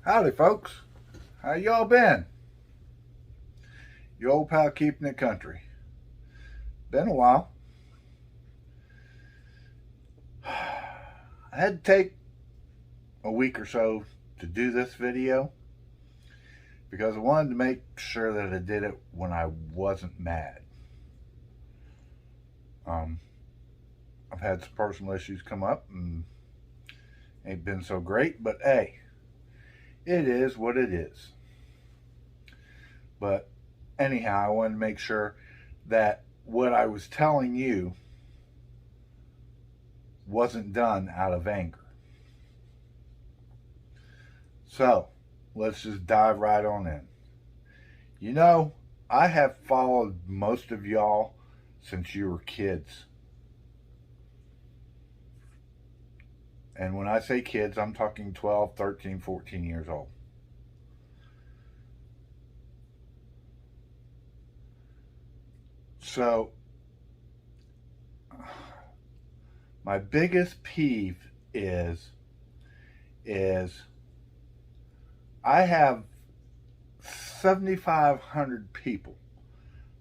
Howdy, folks. How y'all been? Your old pal keeping it country. Been a while. I had to take a week or so to do this video because I wanted to make sure that I did it when I wasn't mad. Um, I've had some personal issues come up and ain't been so great, but hey, it is what it is. But anyhow, I wanted to make sure that what I was telling you wasn't done out of anger. So let's just dive right on in. You know, I have followed most of y'all since you were kids. And when I say kids, I'm talking 12, 13, 14 years old. So, my biggest peeve is I have 7,500 people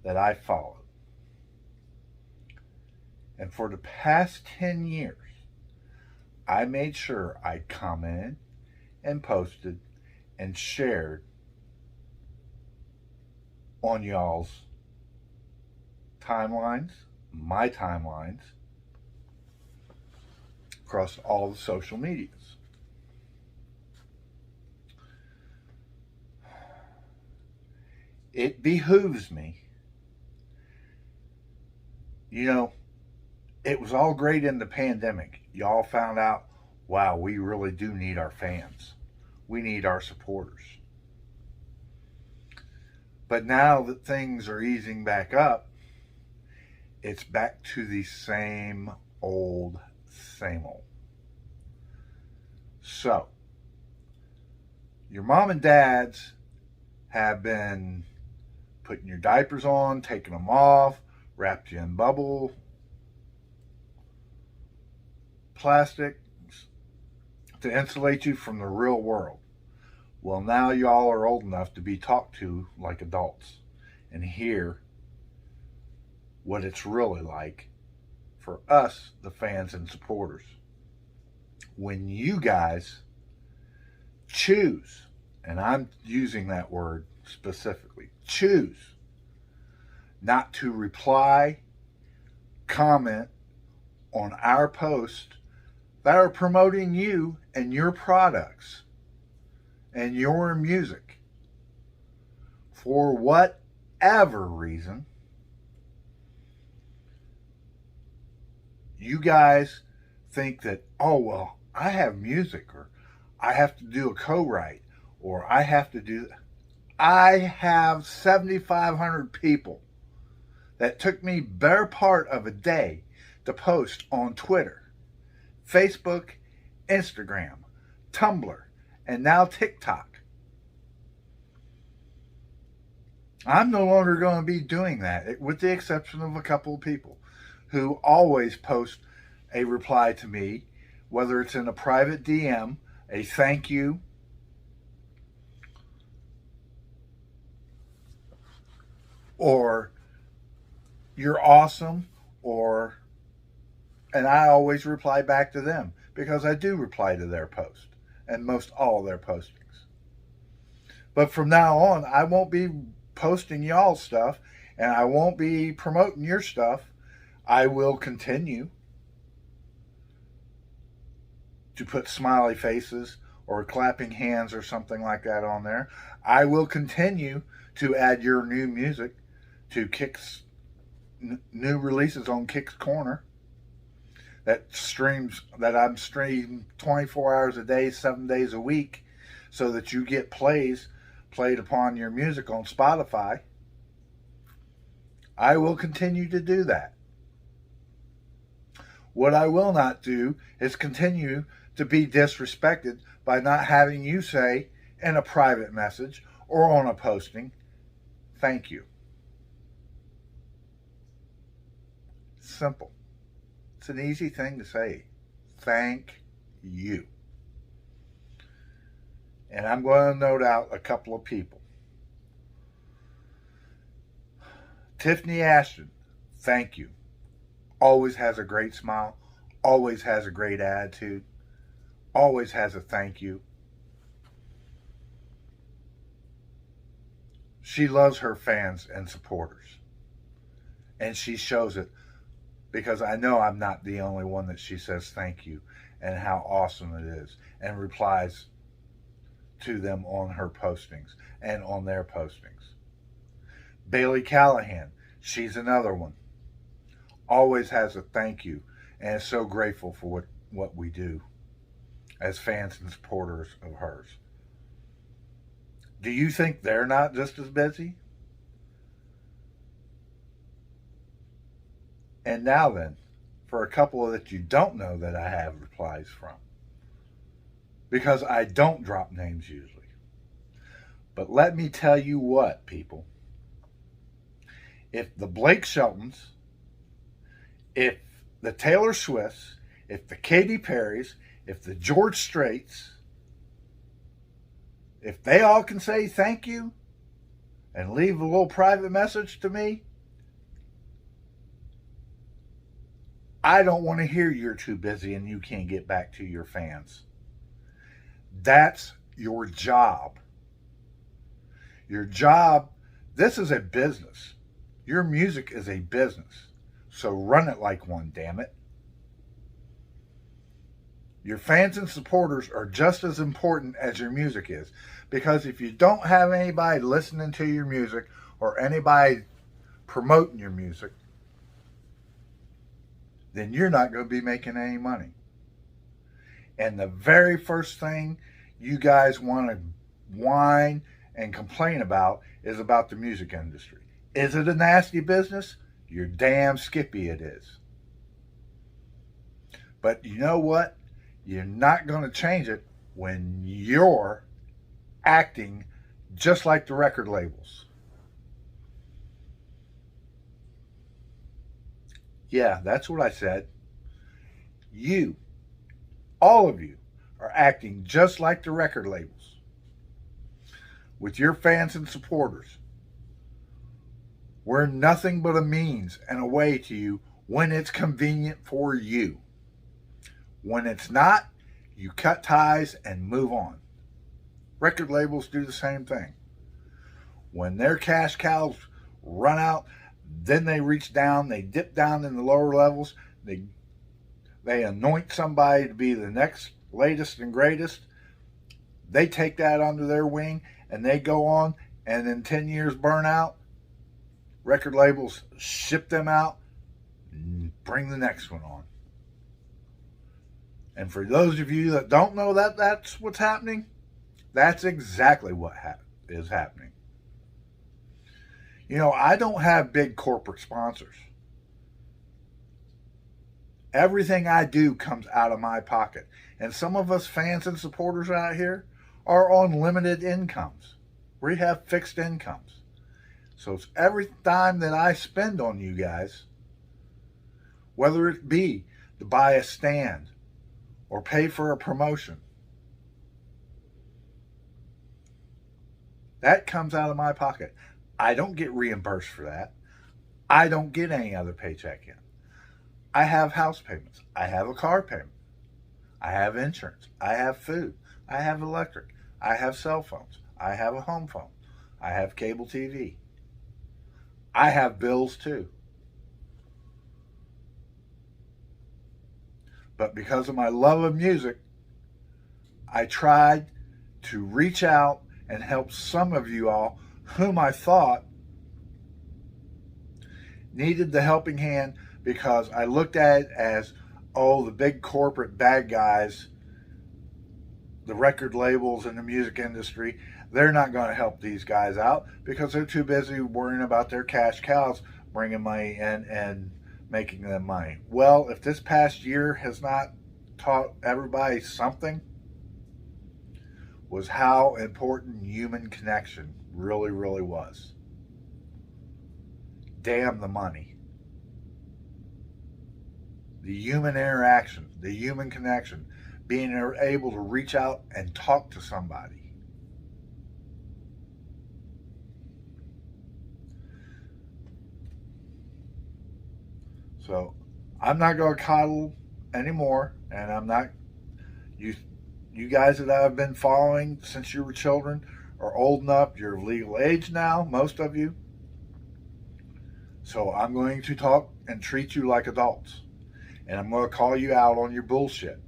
that I follow. And for the past 10 years, I made sure I commented and posted and shared on y'all's timelines, my timelines, across all the social medias. It behooves me. You know, it was all great in the pandemic. Y'all found out, wow, we really do need our fans. We need our supporters. But now that things are easing back up, it's back to the same old, same old. So, your mom and dads have been putting your diapers on, taking them off, wrapped you in bubble plastic to insulate you from the real world. Well, now y'all are old enough to be talked to like adults and hear what it's really like for us, the fans and supporters. When you guys choose, and I'm using that word specifically, choose not to reply, comment on our posts that are promoting you and your products and your music for whatever reason, you guys think that, oh, well, I have music, or I have to do a co-write, or I have to do. I have 7,500 people that took me better part of a day to post on Twitter, Facebook, Instagram, Tumblr, and now TikTok. I'm no longer going to be doing that, with the exception of a couple of people who always post a reply to me, whether it's in a private DM, a thank you, or you're awesome, or, and I always reply back to them because I do reply to their post and most all of their postings. But from now on, I won't be posting y'all stuff and I won't be promoting your stuff. I will continue to put smiley faces or clapping hands or something like that on there. I will continue to add your new music to Kick's new releases on Kick's Corner that I'm streaming 24 hours a day, 7 days a week, so that you get played upon your music on Spotify. I will continue to do that. What I will not do is continue to be disrespected by not having you say in a private message or on a posting, thank you. Simple. It's an easy thing to say. Thank you. And I'm going to note out a couple of people. Tiffany Ashton, thank you. Always has a great smile, always has a great attitude, always has a thank you. She loves her fans and supporters. And she shows it because I know I'm not the only one that she says thank you and how awesome it is and replies to them on her postings and on their postings. Bailey Callahan, she's another one. Always has a thank you and is so grateful for what we do as fans and supporters of hers. Do you think they're not just as busy? And now then, for a couple that you don't know that I have replies from, because I don't drop names usually. But let me tell you what, people. If the Blake Sheltons, if the Taylor Swifts, if the Katy Perrys, if the George Straits, if they all can say thank you and leave a little private message to me, I don't want to hear you're too busy and you can't get back to your fans. That's your job. Your job, this is a business. Your music is a business. So run it like one, damn it. Your fans and supporters are just as important as your music is. Because if you don't have anybody listening to your music or anybody promoting your music, then you're not going to be making any money. And the very first thing you guys want to whine and complain about is about the music industry. Is it a nasty business? You're damn skippy it is. But you know what? You're not going to change it when you're acting just like the record labels. Yeah, that's what I said. You, all of you, are acting just like the record labels with your fans and supporters. We're nothing but a means and a way to you when it's convenient for you. When it's not, you cut ties and move on. Record labels do the same thing. When their cash cows run out, then they reach down, they dip down in the lower levels, they anoint somebody to be the next latest and greatest. They take that under their wing and they go on, and in 10 years burn out. Record labels ship them out and bring the next one on. And for those of you that don't know that that's what's happening, that's exactly what is happening. You know, I don't have big corporate sponsors. Everything I do comes out of my pocket. And some of us fans and supporters out here are on limited incomes. We have fixed incomes. So it's every dime that I spend on you guys, whether it be to buy a stand or pay for a promotion, that comes out of my pocket. I don't get reimbursed for that. I don't get any other paycheck in. I have house payments. I have a car payment. I have insurance. I have food. I have electric. I have cell phones. I have a home phone. I have cable TV. I have bills too. But because of my love of music, I tried to reach out and help some of you all whom I thought needed the helping hand, because I looked at it as, oh, the big corporate bad guys, the record labels and the music industry, they're not going to help these guys out because they're too busy worrying about their cash cows bringing money in and making them money. Well, if this past year has not taught everybody something, was how important human connection really, really was. Damn the money. The human interaction, the human connection, being able to reach out and talk to somebody. So I'm not going to coddle anymore, and I'm not you. You guys that I've been following since you were children are old enough. You're of legal age now, most of you. So I'm going to talk and treat you like adults, and I'm going to call you out on your bullshit.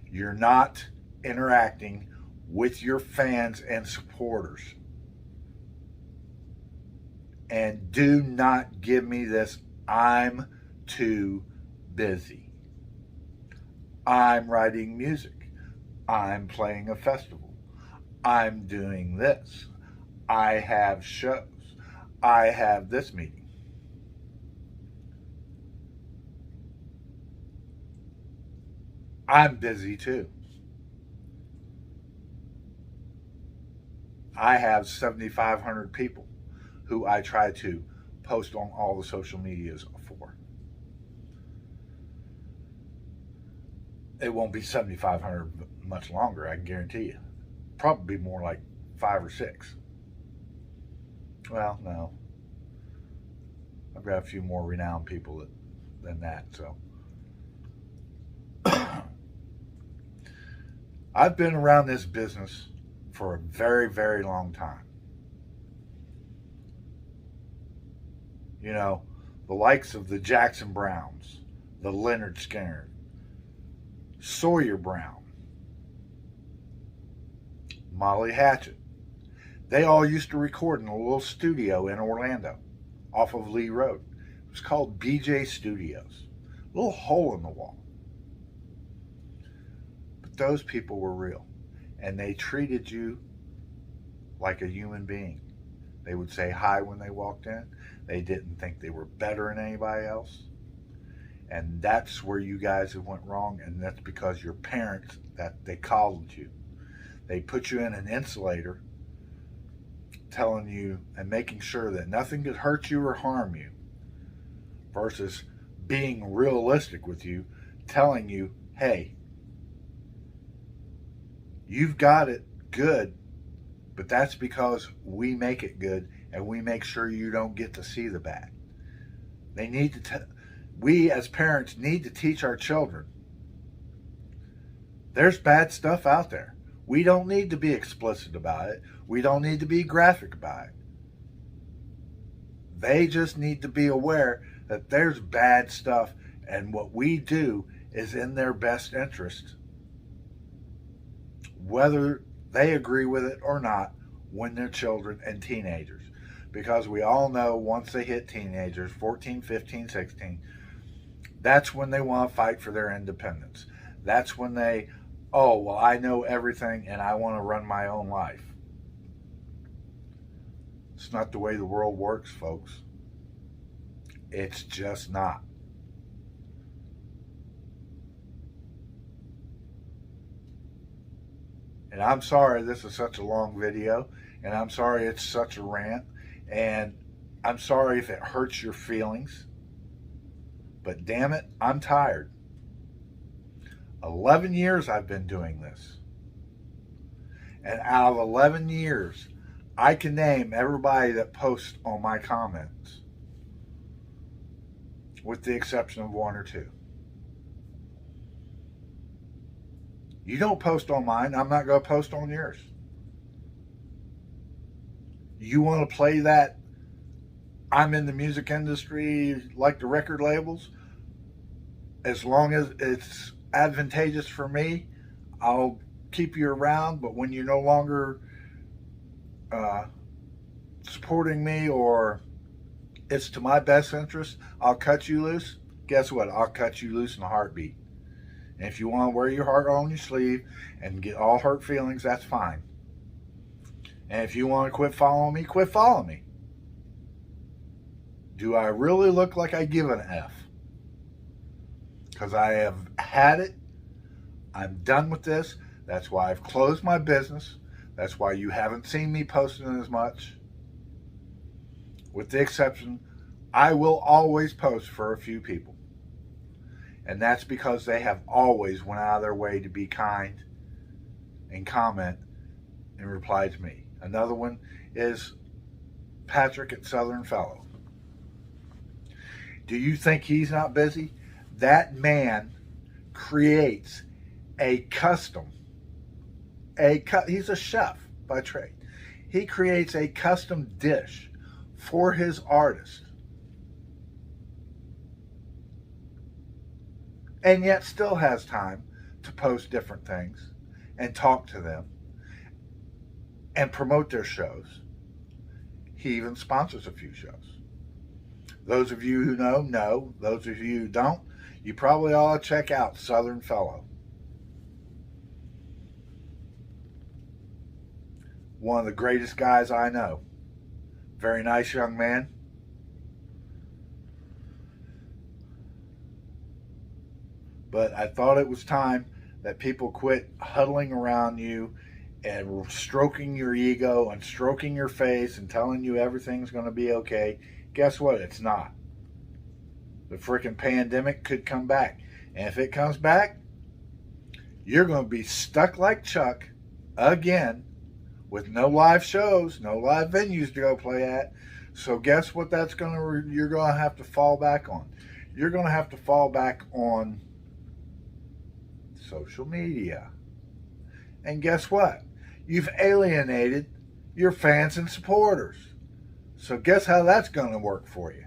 You're not interacting with your fans and supporters. And do not give me this, I'm too busy. I'm writing music. I'm playing a festival. I'm doing this. I have shows. I have this meeting. I'm busy too. I have 7,500 people who I try to post on all the social medias for. It won't be 7,500 much longer, I can guarantee you. Probably more like 5 or 6. Well, no. I've got a few more renowned people than that, so. I've been around this business for a very, very long time. You know, the likes of the Jackson Browns, the Leonard Skinner, Sawyer Brown, Molly Hatchet. They all used to record in a little studio in Orlando off of Lee Road. It was called BJ Studios. A little hole in the wall. But those people were real. And they treated you like a human being. They would say hi when they walked in. They didn't think they were better than anybody else. And that's where you guys have went wrong, and that's because your parents, that they coddled you. They put you in an insulator, telling you and making sure that nothing could hurt you or harm you, versus being realistic with you, telling you, hey, you've got it good, but that's because we make it good and we make sure you don't get to see the bad. They need to we as parents need to teach our children there's bad stuff out there. We don't need to be explicit about it. We don't need to be graphic about it. They just need to be aware that there's bad stuff, and what we do is in their best interest, whether they agree with it or not, when they're children and teenagers. Because we all know once they hit teenagers, 14, 15, 16, that's when they want to fight for their independence. That's when they, oh, well, I know everything and I want to run my own life. It's not the way the world works, folks. It's just not. And I'm sorry this is such a long video, and I'm sorry it's such a rant, and I'm sorry if it hurts your feelings, but damn it, I'm tired. 11 years I've been doing this. And out of 11 years, I can name everybody that posts on my comments, with the exception of 1 or 2. You don't post on mine, I'm not going to post on yours. You want to play that I'm in the music industry like the record labels? As long as it's advantageous for me, I'll keep you around. But when you're no longer supporting me, or it's to my best interest, I'll cut you loose. Guess what? I'll cut you loose in a heartbeat. And if you want to wear your heart on your sleeve and get all hurt feelings, that's fine. And if you want to quit following me, quit following me. Do I really look like I give an F? Because I have had it. I'm done with this. That's why I've closed my business. That's why you haven't seen me posting as much. With the exception, I will always post for a few people. And that's because they have always went out of their way to be kind and comment and reply to me. Another one is Patrick at Southern Fellow. Do you think he's not busy? That man creates a custom, he's a chef by trade. He creates a custom dish for his artist, and yet still has time to post different things and talk to them and promote their shows. He even sponsors a few shows. Those of you who know. Those of you who don't, you probably ought to check out Southern Fellow. One of the greatest guys I know. Very nice young man. But I thought it was time that people quit huddling around you and stroking your ego and stroking your face and telling you everything's going to be okay. Guess what? It's not. The freaking pandemic could come back. And if it comes back, you're going to be stuck like Chuck again with no live shows, no live venues to go play at. So guess what you're going to have to fall back on? You're going to have to fall back on social media. And guess what? You've alienated your fans and supporters. So guess how that's going to work for you?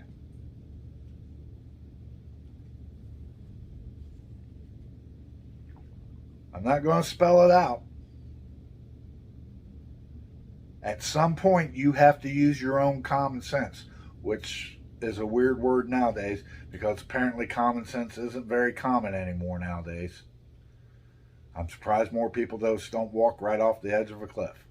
I'm not going to spell it out. At some point, you have to use your own common sense, which is a weird word nowadays because apparently common sense isn't very common anymore nowadays. I'm surprised more people don't walk right off the edge of a cliff.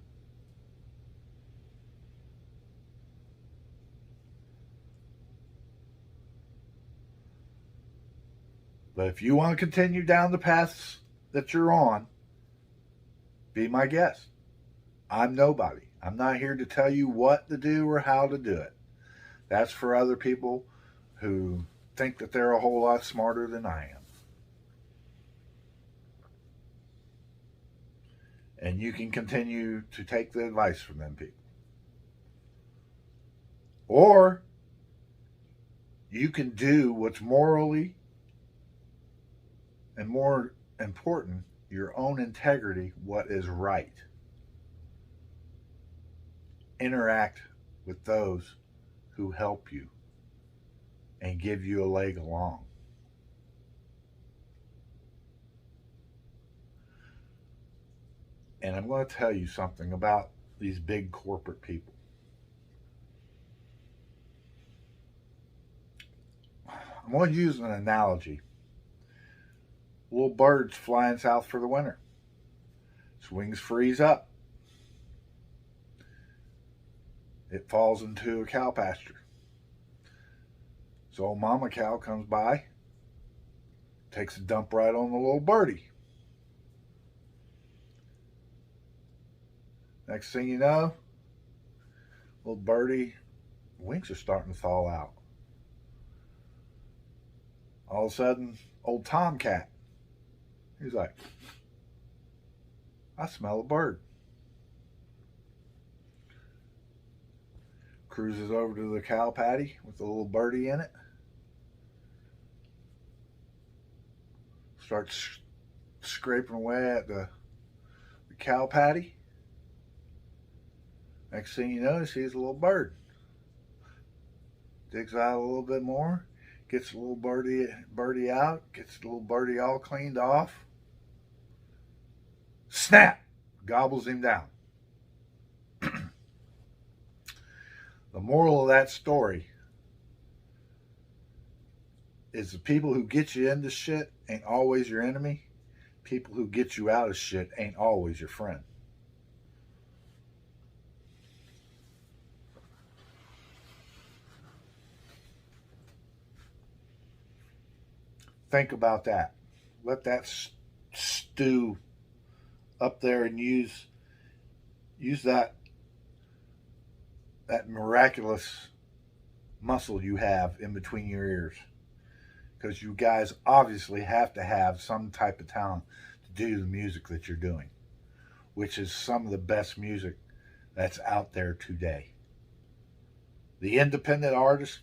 But if you want to continue down the paths that you're on, be my guest. I'm nobody. I'm not here to tell you what to do or how to do it. That's for other people who think that they're a whole lot smarter than I am. And you can continue to take the advice from them people. Or you can do what's morally and more important, your own integrity, what is right. Interact with those who help you and give you a leg along. And I'm going to tell you something about these big corporate people. I'm going to use an analogy. Little birds flying south for the winter. Its wings freeze up. It falls into a cow pasture. So old mama cow comes by, takes a dump right on the little birdie. Next thing you know, little birdie, wings are starting to fall out. All of a sudden, old tomcat, he's like, I smell a bird. Cruises over to the cow patty with the little birdie in it. Starts scraping away at the cow patty. Next thing you know, he sees a little bird. Digs out a little bit more, gets the little birdie out, gets the little birdie all cleaned off. Snap! Gobbles him down. The moral of that story is the people who get you into shit ain't always your enemy. People who get you out of shit ain't always your friend. Think about that. Let that stew up there and use that miraculous muscle you have in between your ears. Because you guys obviously have to have some type of talent to do the music that you're doing, which is some of the best music that's out there today. The independent artist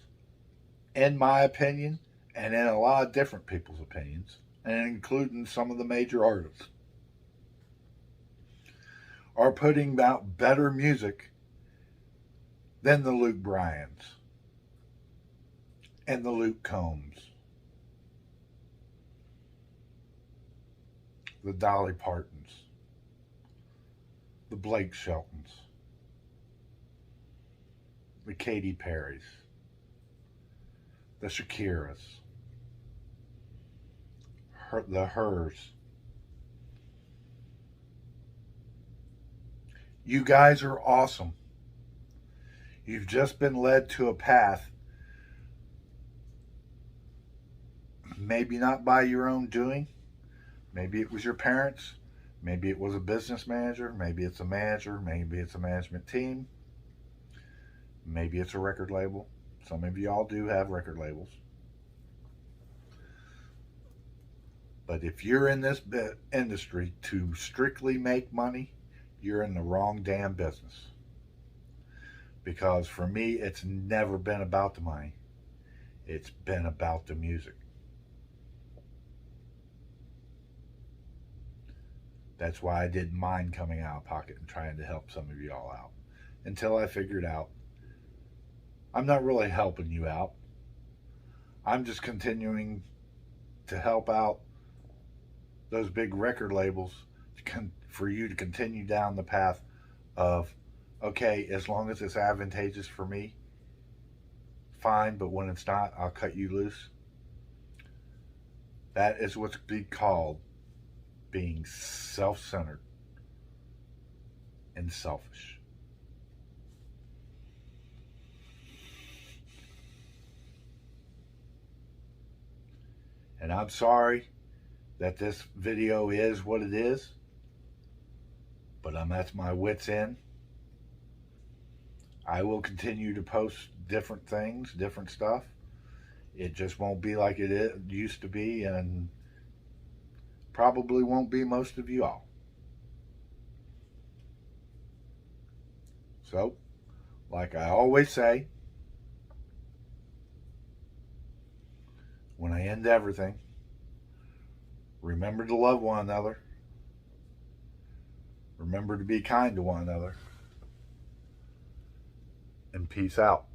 in my opinion, and in a lot of different people's opinions, and including some of the major artists, are putting out better music than the Luke Bryans and the Luke Combs, the Dolly Partons, the Blake Sheltons, the Katy Perrys, the Shakiras, the Hers. You guys are awesome. You've just been led to a path, maybe not by your own doing. Maybe it was your parents. Maybe it was a business manager. Maybe it's a manager. Maybe it's a management team. Maybe it's a record label. Some of y'all do have record labels. But if you're in this industry to strictly make money, you're in the wrong damn business. Because for me, it's never been about the money. It's been about the music. That's why I didn't mind coming out of pocket and trying to help some of y'all out. Until I figured out I'm not really helping you out. I'm just continuing to help out those big record labels for you to continue down the path of, okay, as long as it's advantageous for me, fine, but when it's not, I'll cut you loose. That is what's called being self centered and selfish. And I'm sorry that this video is what it is, but I'm at my wit's end. I will continue to post different things, different stuff. It just won't be like it used to be, and probably won't be most of you all. So, like I always say, when I end everything, remember to love one another. Remember to be kind to one another. And peace out.